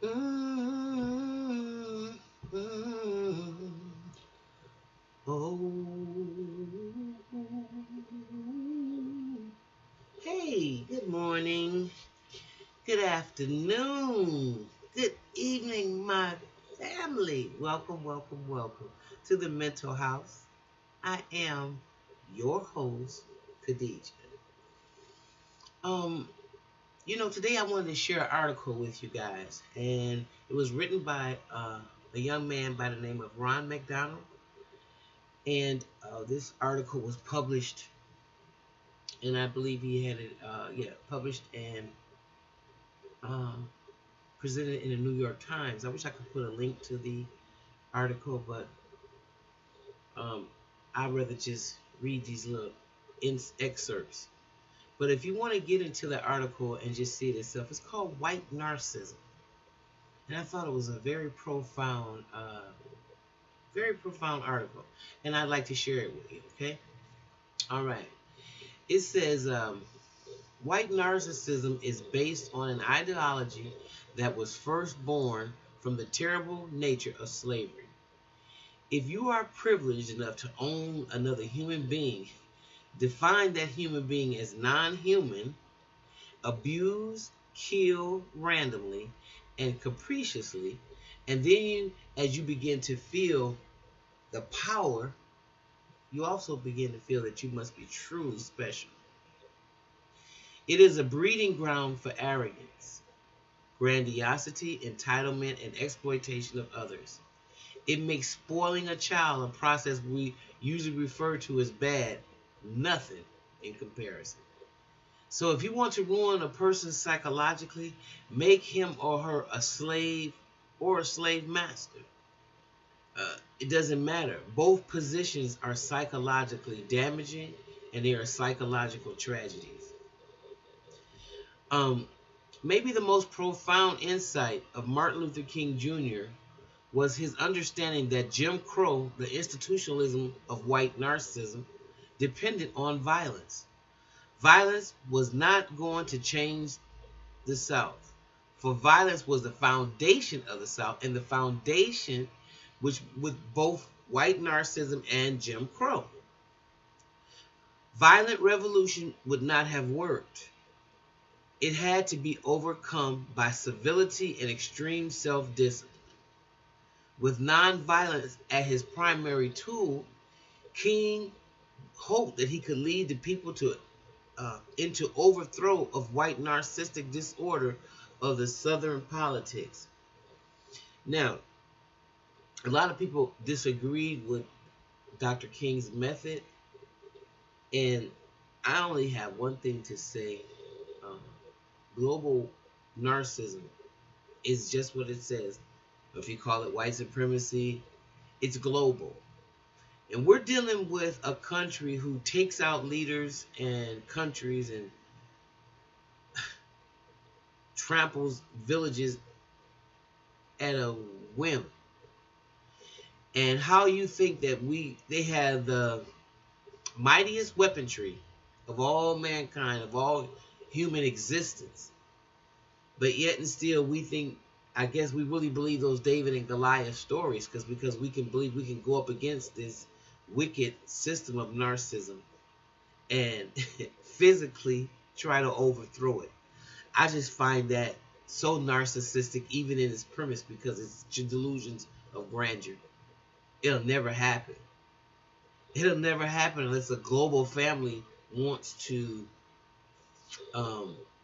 Mm, mm, oh. Hey, good morning, good afternoon, good evening, my family. Welcome, welcome, welcome to the Mental House. I am your host, Khadijah. Um, today I wanted to share an article with you guys, and it was written by a young man by the name of Ron McDonald. And this article was published, and I believe he had it, published and um, presented in the New York Times. I wish I could put a link to the article, but um, I'd rather just read these little excerpts. But if you want to get into the article and just see it itself, it's called White Narcissism. And I thought it was a very profound article. And I'd like to share it with you, okay? All right. It says, white narcissism is based on an ideology that was first born from the terrible nature of slavery. If you are privileged enough to own another human being, define that human being as non-human, abuse, kill randomly and capriciously, and then as you begin to feel the power, you also begin to feel that you must be truly special. It is a breeding ground for arrogance, grandiosity, entitlement, and exploitation of others. It makes spoiling a child a process we usually refer to as bad, nothing in comparison. So if you want to ruin a person psychologically, make him or her a slave or a slave master. It doesn't matter. Both positions are psychologically damaging and they are psychological tragedies. Um, Maybe the most profound insight of Martin Luther King Jr. was his understanding that Jim Crow, the institutionalism of white narcissism, depended on violence. Violence was not going to change the South, for violence was the foundation of the South, and the foundation which with both white narcissism and Jim Crow. Violent revolution would not have worked. It had to be overcome by civility and extreme self-discipline. With nonviolence as his primary tool, King hoped that he could lead the people into overthrow of white narcissistic disorder of the Southern politics. Now, a lot of people disagreed with Dr. King's method, and I only have one thing to say. Um, Global narcissism is just what it says. If you call it white supremacy, it's global. And we're dealing with a country who takes out leaders and countries and tramples villages at a whim. And how you think that they have the mightiest weaponry of all mankind, of all human existence. But yet and still we think, I guess we really believe those David and Goliath stories because we can believe we can go up against this wicked system of narcissism and physically try to overthrow it. I just find that so narcissistic even in its premise because it's delusions of grandeur. It'll never happen. It'll never happen unless a global family wants to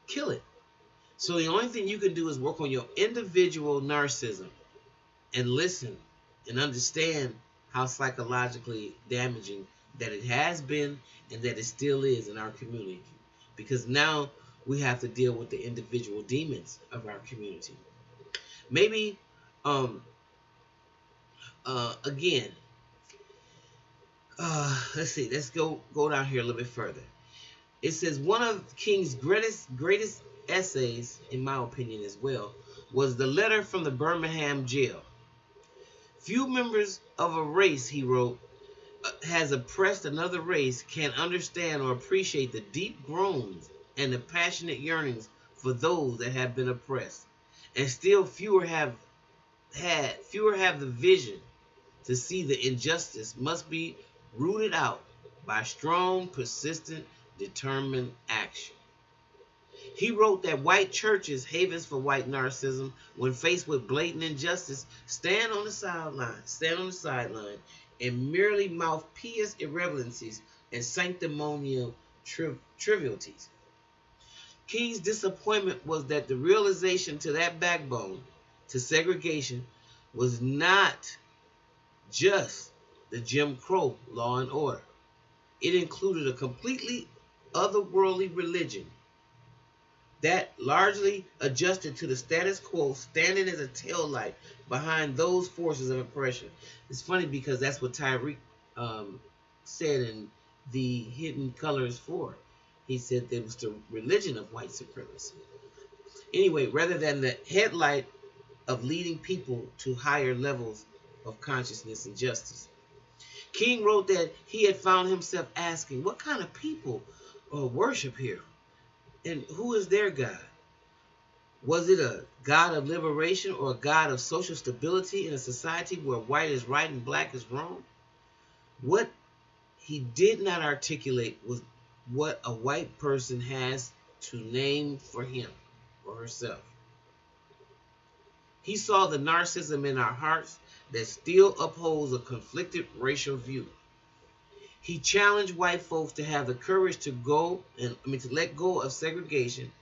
kill it. So the only thing you can do is work on your individual narcissism and listen and understand how psychologically damaging that it has been and that it still is in our community. Because now we have to deal with the individual demons of our community. Maybe, again, let's see, let's go down here a little bit further. It says one of King's greatest essays, in my opinion as well, was the letter from the Birmingham jail. Few members of a race, he wrote, has oppressed another race can understand or appreciate the deep groans and the passionate yearnings for those that have been oppressed. and still fewer have the vision to see the injustice must be rooted out by strong, persistent, determined action. He wrote that white churches, havens for white narcissism, when faced with blatant injustice, stand on the sideline, and merely mouth pious irrelevancies and sanctimonial trivialities. King's disappointment was that the realization to that backbone, to segregation, was not just the Jim Crow law and order. It included a completely otherworldly religion that largely adjusted to the status quo, standing as a taillight behind those forces of oppression. It's funny because that's what Tyreek said in The Hidden Colors 4. He said there was the religion of white supremacy. Anyway, rather than the headlight of leading people to higher levels of consciousness and justice. King wrote that he had found himself asking, what kind of people worship here? And who is their God? Was it a God of liberation or a God of social stability in a society where white is right and black is wrong? What he did not articulate was what a white person has to name for him or herself. He saw the narcissism in our hearts that still upholds a conflicted racial view. He challenged white folks to have the courage to let go of segregation,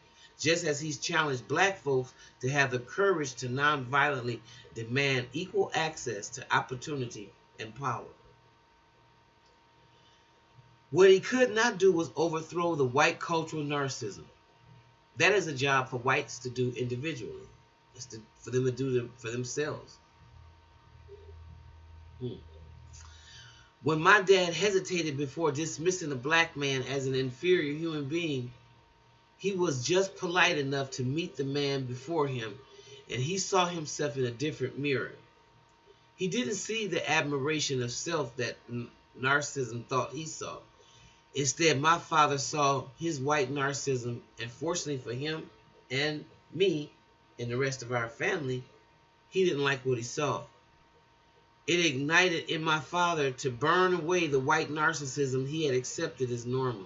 just as he's challenged black folks to have the courage to nonviolently demand equal access to opportunity and power. What he could not do was overthrow the white cultural narcissism. That is a job for whites to do individually. It's for them to do for themselves. When my dad hesitated before dismissing a black man as an inferior human being, he was just polite enough to meet the man before him, and he saw himself in a different mirror. He didn't see the admiration of self that narcissism thought he saw. Instead, my father saw his white narcissism, and fortunately for him and me and the rest of our family, he didn't like what he saw. It ignited in my father to burn away the white narcissism he had accepted as normal.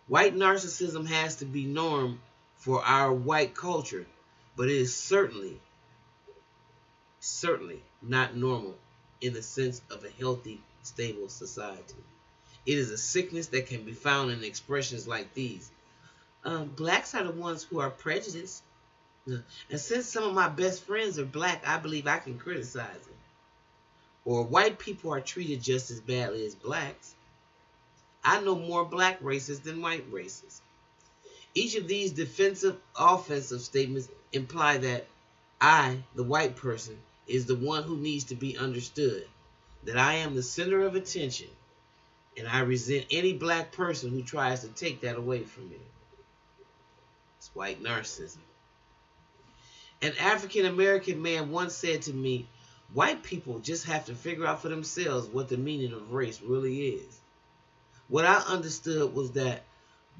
White narcissism has to be norm for our white culture, but it is certainly not normal in the sense of a healthy, stable society. It is a sickness that can be found in expressions like these. Blacks are the ones who are prejudiced. And since some of my best friends are black, I believe I can criticize them. Or white people are treated just as badly as blacks. I know more black racists than white racists. Each of these defensive, offensive statements imply that I, the white person, is the one who needs to be understood, that I am the center of attention, and I resent any black person who tries to take that away from me. It's white narcissism. An African American man once said to me, white people just have to figure out for themselves what the meaning of race really is. What I understood was that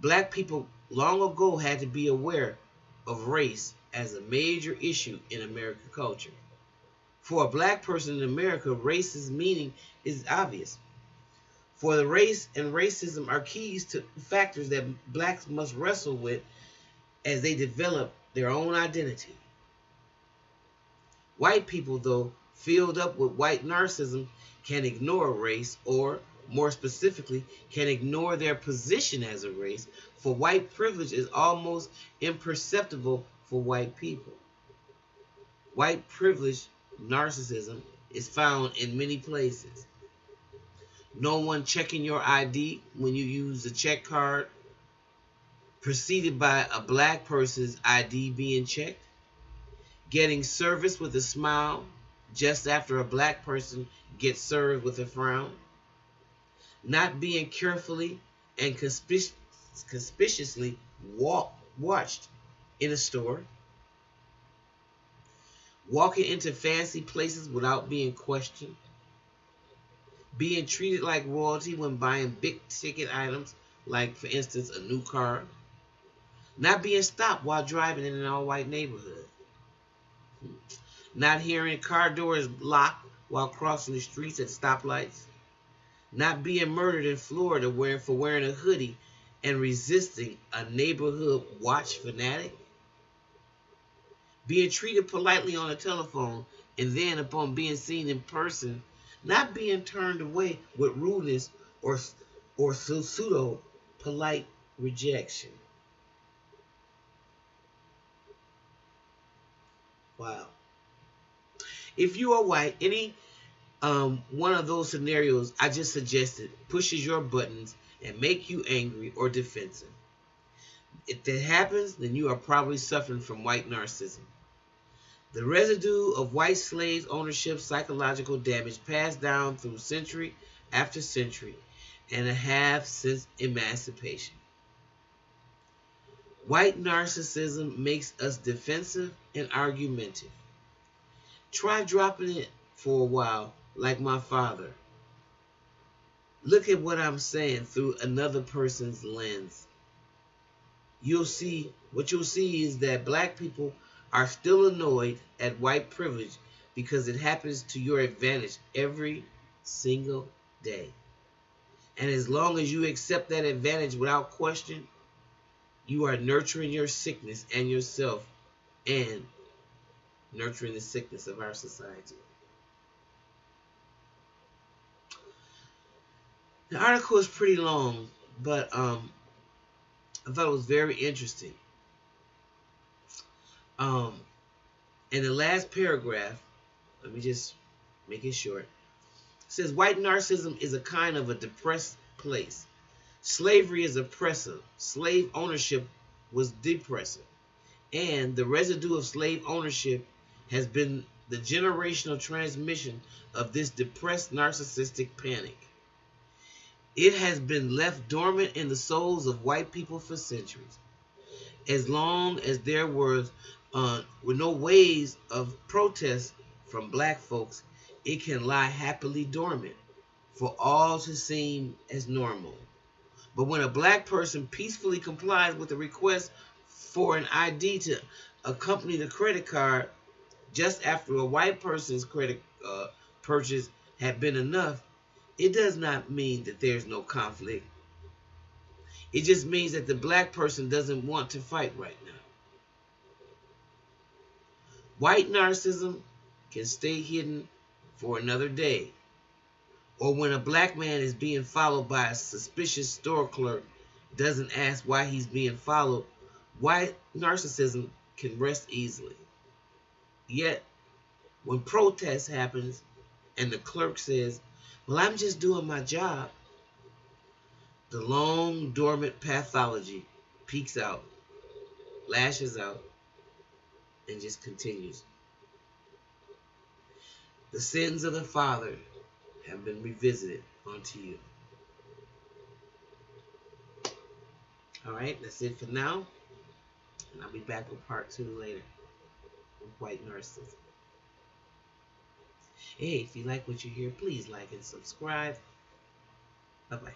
black people long ago had to be aware of race as a major issue in American culture. For a black person in America, race's meaning is obvious. For the race and racism are keys to factors that blacks must wrestle with as they develop their own identity. White people, though, filled up with white narcissism, can ignore race, or, more specifically, can ignore their position as a race, for white privilege is almost imperceptible for white people. White privilege narcissism is found in many places. No one checking your ID when you use a check card, preceded by a black person's ID being checked. Getting service with a smile just after a black person gets served with a frown. Not being carefully and conspicuously watched in a store. Walking into fancy places without being questioned. Being treated like royalty when buying big ticket items, like, for instance, a new car. Not being stopped while driving in an all-white neighborhood. Not hearing car doors locked while crossing the streets at stoplights. Not being murdered in Florida for wearing a hoodie and resisting a neighborhood watch fanatic. Being treated politely on the telephone and then upon being seen in person, not being turned away with rudeness or pseudo polite rejection. Wow. If you are white, any one of those scenarios I just suggested pushes your buttons and make you angry or defensive. If that happens, then you are probably suffering from white narcissism. The residue of white slave ownership psychological damage passed down through century after century and a half since emancipation. White narcissism makes us defensive and argumentative. Try dropping it for a while, like my father. Look at what I'm saying through another person's lens. What you'll see is that black people are still annoyed at white privilege because it happens to your advantage every single day. And as long as you accept that advantage without question, you are nurturing your sickness and yourself and nurturing the sickness of our society. The article is pretty long, but I thought it was very interesting. In the last paragraph, let me just make it short. It says white narcissism is a kind of a depressed place. Slavery is oppressive. Slave ownership was depressive. And the residue of slave ownership has been the generational transmission of this depressed narcissistic panic. It has been left dormant in the souls of white people for centuries. As long as there were no ways of protest from black folks, it can lie happily dormant for all to seem as normal. But when a black person peacefully complies with a request for an ID to accompany the credit card just after a white person's credit purchase had been enough, it does not mean that there's no conflict. It just means that the black person doesn't want to fight right now. White narcissism can stay hidden for another day. Or when a black man is being followed by a suspicious store clerk, doesn't ask why he's being followed, white narcissism can rest easily. Yet, when protest happens and the clerk says, "Well, I'm just doing my job," the long dormant pathology peeks out, lashes out, and just continues. The sins of the father have been revisited onto you. All right, that's it for now. And I'll be back with part 2 later with white narcissism. Hey, if you like what you hear, please like and subscribe. Bye-bye.